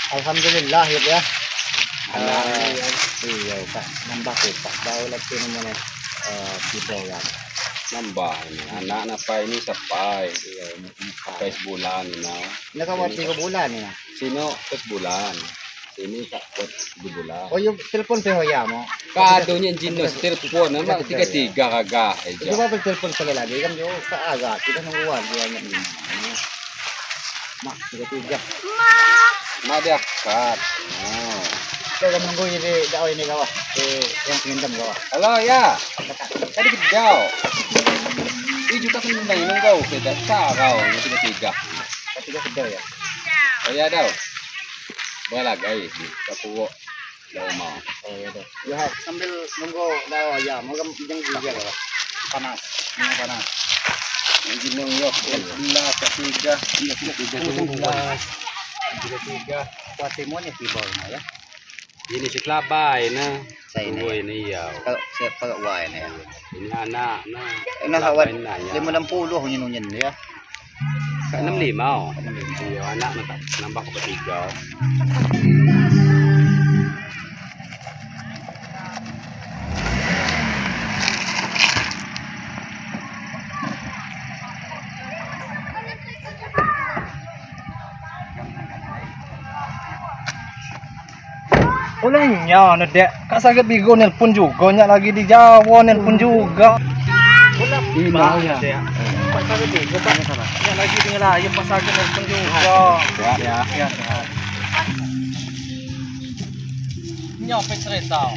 Alhamdulillah ya. Iya Pak, nambah ko Pak. Bawal at mo na yan. Nambah ini. Anak na pa ini sapay. Iya, Sapay sebulan na. Nakawati ko bulan ya. Sino sebulan? Sini tak buat sebulan. O yung telepon pe hoya mo. Kado niya jinos telepon naman tiga-tiga kagah Di ba pag telepon sa lalaki kan yo sa aga kita nang uwan dia na. Mak tiga-tiga. Madakat. Oh. Kaya kami nunggu ini daw ini gawa. Yang pingindam gawa. Halo ya. Tadi kejauh. Ini juga kan nung kau kita kau tiga-tiga. Tiga sedar ya. Oh ya daw. Balagay kapuwo daw mau. Oh ya daw. Ya sambil nunggu daw ya mau yang juga gawa. Panas. Ini panas. Ini nung yok 11 ketiga. Iya tiga. Kuati mo ni tibaw na ya. Ini si Klabay na. Sa ini. Uy, ini yaw. Kalau saya pagawai na ya. Ini anak na. Nahawan Klabay na ya. 50 hunyan ya. Ka 65. Iya, anak na nambah ko ketiga. Ulangnya dek, kak sakit bigo nelpon juga, nyak lagi di Jawa nelpon juga. Iya ya. Pak sakit bigo pak, nyak lagi di Ngelayu pak sakit nelpon juga. Ya. Ya. Nyak cerita.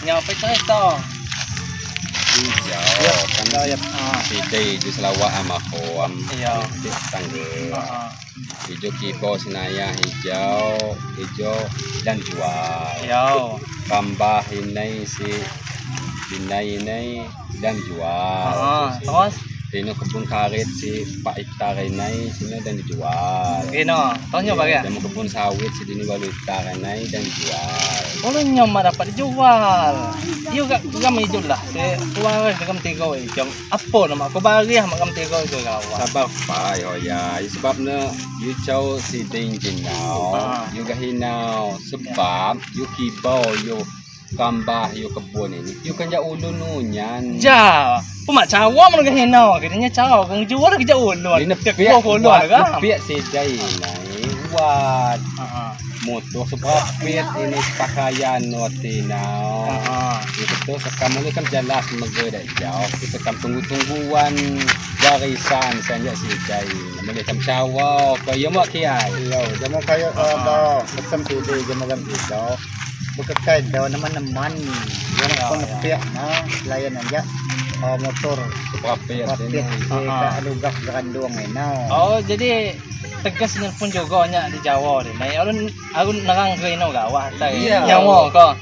Nyak cerita. Hijau kan Pide itu selawak sama koam. Iya. Tangga. Hijau kibo senaya hijau dan jual. Iya. Tambah ini dan jual. Terus Dino kebun karet si Pak Iktar ini sini dan dijual. Gino, tanya bagai. Dan kebun sawit si Dini Walu Iktar ini dan dijual. Kalau nyamar dapat dijual, iyo kami jual lah. Keluar kami tiga jam. Apa nama aku bagi kami tiga itu kawan. Sabab pa ya, sebabnya you chow si Dinjin now, you gahinau sebab you kibau you tambah you kebun ini, you kan jauh ulun-ulunyan. Ja, pumak cawa mana kehenau, katanya cawa, kong jual lagi jauh ulun. Ini Kau ulun kan? piak si Dai nai buat motor sepapit ini pakaian notinau. Itu sekam ini kan jelas megede jauh. Itu sekam tunggu-tungguan barisan saja si Dai. Namanya macam cawa, kaya mak kiai. Iya, jamu kayak ada pesan CD jamu kan itu. Bukan daw naman yang pun piak na layan aja motor Sepapit rapid ini. alugak ganduang na. Oh, jadi tegas nelpon juga nyak di Jawa deh. Nah, aku nakang kena gawa. Iya. Nyawa kok.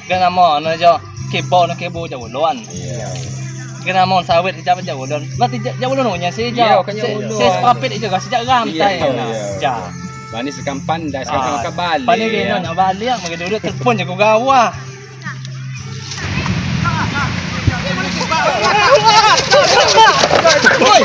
Kena mau najo kebo jauh ulun. Iya. Kena mau sawit dijawab jauh ulun. Berarti jauh ulun nya sih Iya, jauh. kan jauh ulun. Saya sepapit itu sejak rantai. Iya. Ja. Bani sekam pandai sekarang ke Bali. Pani kena nak balik magi duduk telefon jago gawa. Oi.